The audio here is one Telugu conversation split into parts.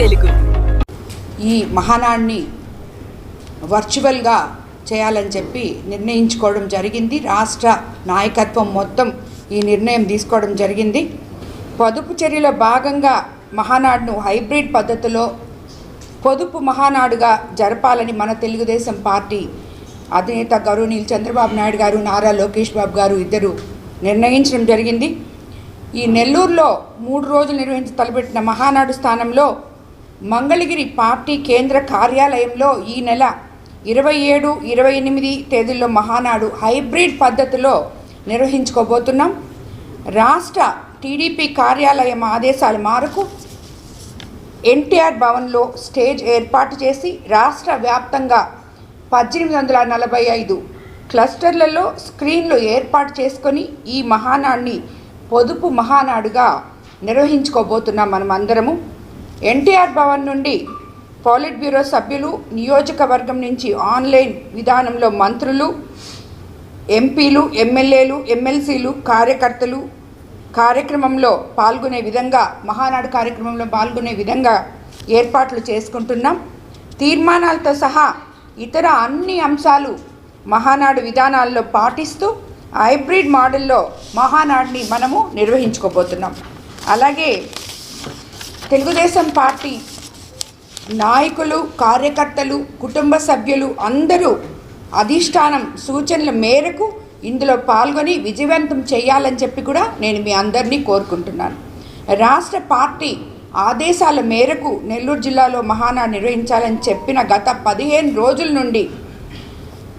తెలుగు. ఈ మహానాడిని వర్చువల్గా చేయాలని చెప్పి నిర్ణయించుకోవడం జరిగింది. రాష్ట్ర నాయకత్వం మొత్తం ఈ నిర్ణయం తీసుకోవడం జరిగింది. పొదుపు చర్యలో భాగంగా మహానాడును హైబ్రిడ్ పద్ధతిలో పొదుపు మహానాడుగా జరపాలని మన తెలుగుదేశం పార్టీ అధినేత గౌరవనీయులు చంద్రబాబు నాయుడు గారు, నారా లోకేష్ బాబు గారు ఇద్దరు నిర్ణయించడం జరిగింది. ఈ నెల్లూరులో 3 రోజులు నిర్వహించి తలపెట్టిన మహానాడు స్థానంలో మంగళగిరి పార్టీ కేంద్ర కార్యాలయంలో ఈ నెల 27, 28 తేదీల్లో మహానాడు హైబ్రిడ్ పద్ధతిలో నిర్వహించుకోబోతున్నాం. రాష్ట్ర టీడీపీ కార్యాలయం ఆదేశాల మేరకు ఎన్టీఆర్ భవన్లో స్టేజ్ ఏర్పాటు చేసి రాష్ట్ర వ్యాప్తంగా 1845 క్లస్టర్లలో స్క్రీన్లు ఏర్పాటు చేసుకొని ఈ మహానాడిని పొదుపు మహానాడుగా నిర్వహించుకోబోతున్నాం. మనమందరము ఎన్టీఆర్ భవన్ నుండి పాలిట్ బ్యూరో సభ్యులు, నియోజకవర్గం నుంచి ఆన్లైన్ విధానంలో మంత్రులు, ఎంపీలు, ఎమ్మెల్యేలు, ఎమ్మెల్సీలు, కార్యకర్తలు కార్యక్రమంలో పాల్గొనే విధంగా మహానాడు కార్యక్రమంలో పాల్గొనే విధంగా ఏర్పాట్లు చేసుకుంటున్నాం. తీర్మానాలతో సహా ఇతర అన్ని అంశాలు మహానాడు విధానాల్లో పాటిస్తూ హైబ్రిడ్ మోడల్లో మహానాడుని మనము నిర్వహించుకోబోతున్నాం. అలాగే తెలుగుదేశం పార్టీ నాయకులు, కార్యకర్తలు, కుటుంబ సభ్యులు అందరూ అధిష్టానం సూచనల మేరకు ఇందులో పాల్గొని విజయవంతం చేయాలని చెప్పి కూడా నేను మీ అందరినీ కోరుకుంటున్నాను. రాష్ట్ర పార్టీ ఆదేశాల మేరకు నెల్లూరు జిల్లాలో మహానాడు నిర్వహించాలని చెప్పిన గత 15 రోజుల నుండి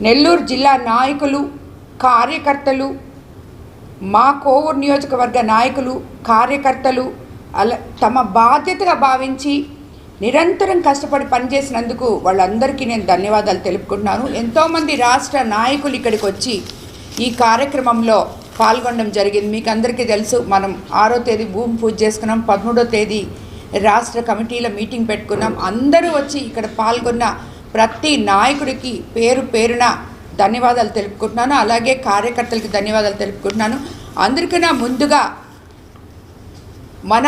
నెల్లూరు జిల్లా నాయకులు, కార్యకర్తలు, మా కోవూరు నియోజకవర్గ నాయకులు, కార్యకర్తలు తమ బాధ్యతగా భావించి నిరంతరం కష్టపడి పనిచేసినందుకు వాళ్ళందరికీ నేను ధన్యవాదాలు తెలుపుకుంటున్నాను. ఎంతోమంది రాష్ట్ర నాయకులు ఇక్కడికి వచ్చి ఈ కార్యక్రమంలో పాల్గొనడం జరిగింది. మీకు అందరికీ తెలుసు, మనం 6వ తేదీ భూమి పూజ చేసుకున్నాం, 13వ తేదీ రాష్ట్ర కమిటీల మీటింగ్ పెట్టుకున్నాం. అందరూ వచ్చి ఇక్కడ పాల్గొన్న ప్రతి నాయకుడికి పేరు పేరున ధన్యవాదాలు తెలుపుకుంటున్నాను. అలాగే కార్యకర్తలకి ధన్యవాదాలు తెలుపుకుంటున్నాను. అందరికన్నా ముందుగా మన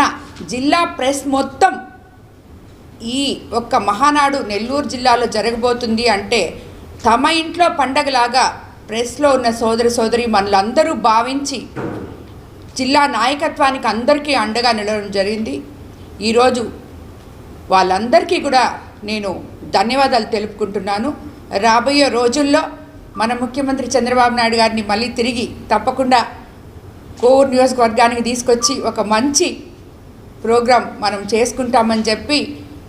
జిల్లా ప్రెస్ మొత్తం ఈ ఒక్క మహానాడు నెల్లూరు జిల్లాలో జరగబోతుంది అంటే తమ ఇంట్లో పండగలాగా ప్రెస్లో ఉన్న సోదరి మనలందరూ భావించి జిల్లా నాయకత్వానికి అందరికీ అండగా నిలవడం జరిగింది. ఈరోజు వాళ్ళందరికీ కూడా నేను ధన్యవాదాలు తెలుపుకుంటున్నాను. రాబోయే రోజుల్లో మన ముఖ్యమంత్రి చంద్రబాబు నాయుడు గారిని మళ్ళీ తిరిగి తప్పకుండా కోవూరు నియోజకవర్గానికి తీసుకొచ్చి ఒక మంచి ప్రోగ్రాం మనం చేసుకుంటామని చెప్పి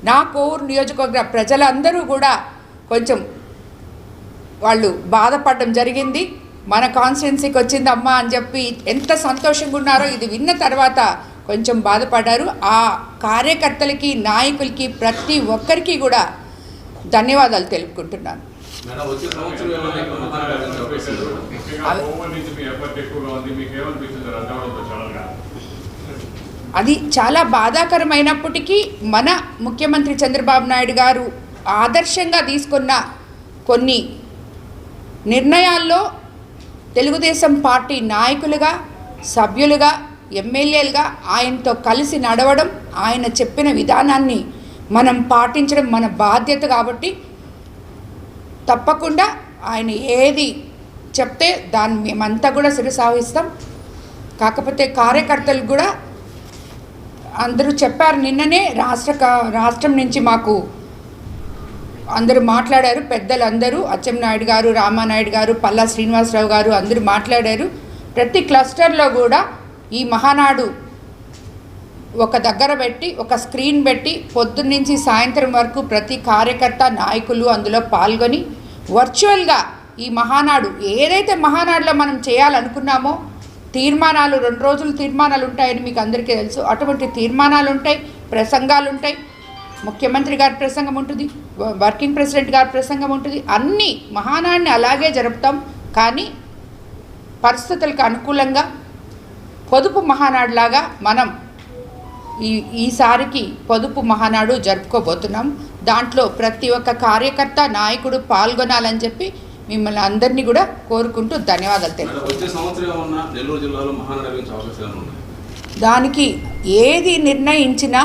నా కోవూరు నియోజకవర్గ ప్రజలందరూ కూడా కొంచెం వాళ్ళు బాధపడడం జరిగింది. మన కాన్స్టిట్యున్సీకి వచ్చిందమ్మా అని చెప్పి ఎంత సంతోషంగా ఉన్నారో ఇది విన్న తర్వాత కొంచెం బాధపడ్డారు. ఆ కార్యకర్తలకి, నాయకులకి, ప్రతి ఒక్కరికి కూడా ధన్యవాదాలు తెలుపుకుంటున్నాను. అది చాలా బాధాకరమైనప్పటికీ మన ముఖ్యమంత్రి చంద్రబాబు నాయుడు గారు ఆదర్శంగా తీసుకున్న కొన్ని నిర్ణయాల్లో తెలుగుదేశం పార్టీ నాయకులుగా, సభ్యులుగా, ఎమ్మెల్యేలుగా ఆయనతో కలిసి నడవడం, ఆయన చెప్పిన విధానాన్ని మనం పాటించడం మన బాధ్యత. కాబట్టి తప్పకుండా ఆయన ఏది చెప్తే దాన్ని మేమంతా కూడా శిరసావహిస్తాం. కాకపోతే కార్యకర్తలు కూడా అందరూ చెప్పారు. నిన్ననే రాష్ట్రం నుంచి మాకు అందరూ మాట్లాడారు. పెద్దలందరూ అచ్చెన్నాయుడు గారు, రామానాయుడు గారు, పల్లా శ్రీనివాసరావు గారు అందరూ మాట్లాడారు. ప్రతి క్లస్టర్లో కూడా ఈ మహానాడు ఒక దగ్గర పెట్టి, ఒక స్క్రీన్ పెట్టి పొద్దున్నుంచి సాయంత్రం వరకు ప్రతి కార్యకర్త, నాయకులు అందులో పాల్గొని వర్చువల్గా ఈ మహానాడు ఏదైతే మహానాడులో మనం చేయాలనుకున్నామో తీర్మానాలు 2 రోజులు తీర్మానాలు ఉంటాయని మీకు అందరికీ తెలుసు. అటువంటి తీర్మానాలు ఉంటాయి, ప్రసంగాలు ఉంటాయి, ముఖ్యమంత్రి గారి ప్రసంగం ఉంటుంది, వర్కింగ్ ప్రెసిడెంట్ గారి ప్రసంగం ఉంటుంది. అన్నీ మహానాడిని అలాగే జరుపుతాం. కానీ పరిస్థితులకు అనుకూలంగా పొదుపు మహానాడులాగా మనం ఈసారికి పొదుపు మహానాడు జరుపుకోబోతున్నాం. దాంట్లో ప్రతి ఒక్క కార్యకర్త, నాయకుడు పాల్గొనాలని చెప్పి మిమ్మల్ని అందరినీ కూడా కోరుకుంటూ ధన్యవాదాలు తెలుపుతున్నాను. దానికి ఏది నిర్ణయించినా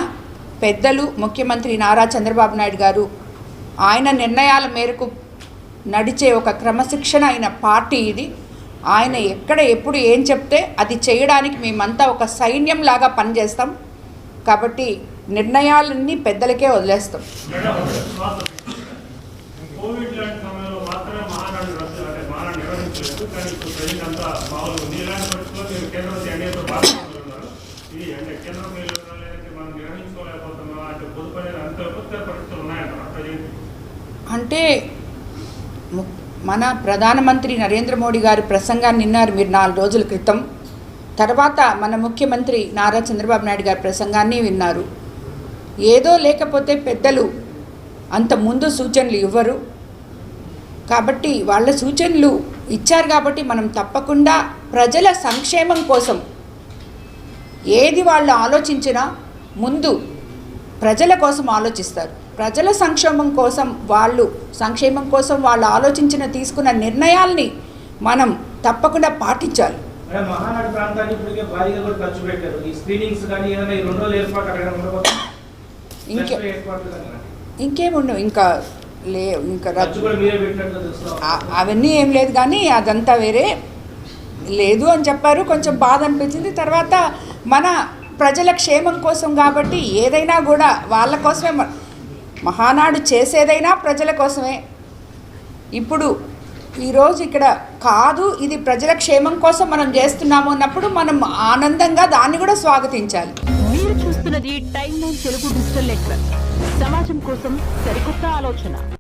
పెద్దలు ముఖ్యమంత్రి నారా చంద్రబాబు నాయుడు గారు ఆయన నిర్ణయాల మేరకు నడిచే ఒక క్రమశిక్షణ అయిన పార్టీ ఇది. ఆయన ఎక్కడ ఎప్పుడు ఏం చెప్తే అది చేయడానికి మేమంతా ఒక సైన్యంలాగా పనిచేస్తాం. కాబట్టి నిర్ణయాలన్నీ పెద్దలకే వదిలేస్తాం. అంటే మన ప్రధానమంత్రి నరేంద్ర మోడీ గారి ప్రసంగాన్ని విన్నారు మీరు 4 రోజుల క్రితం. తర్వాత మన ముఖ్యమంత్రి నారా చంద్రబాబు నాయుడు గారి ప్రసంగాన్ని విన్నారు. ఏదో లేకపోతే పెద్దలు అంత ముందు సూచనలు ఇవ్వరు. కాబట్టి వాళ్ళ సూచనలు ఇచ్చారు కాబట్టి మనం తప్పకుండా ప్రజల సంక్షేమం కోసం ఏది వాళ్ళు ఆలోచించినా ముందు ప్రజల కోసం ఆలోచిస్తారు. ప్రజల సంక్షేమం కోసం వాళ్ళు ఆలోచించిన తీసుకున్న నిర్ణయాల్ని మనం తప్పకుండా పాటించాలి. మహానాడు ప్రాంతాన్ని ఇప్పటికే భారీగా కూడా ఖర్చు పెట్టారు. ఈ స్క్రీనింగ్స్ కానీ ఏదైనా ఈ 2 రోజులు ఏర్పాటు అక్కడ ఇంకేముండవు. ఇంకా మీరే పెట్టినట్టు అవన్నీ ఏం లేదు, కానీ అదంతా వేరే లేదు అని చెప్పారు. కొంచెం బాధ అనిపించింది. తర్వాత మన ప్రజల క్షేమం కోసం కాబట్టి ఏదైనా కూడా వాళ్ళ కోసమే. మహానాడు చేసేదైనా ప్రజల కోసమే. ఇప్పుడు ఈరోజు ఇక్కడ కాదు, ఇది ప్రజల క్షేమం కోసం మనం చేస్తున్నాము అన్నప్పుడు మనం ఆనందంగా దాన్ని కూడా స్వాగతించాలి. మీరు చూస్తున్నది టైమ్ 9 తెలుగు డిజిటల్ నెట్వర్క్. సమాజం కోసం సరికొత్త ఆలోచన.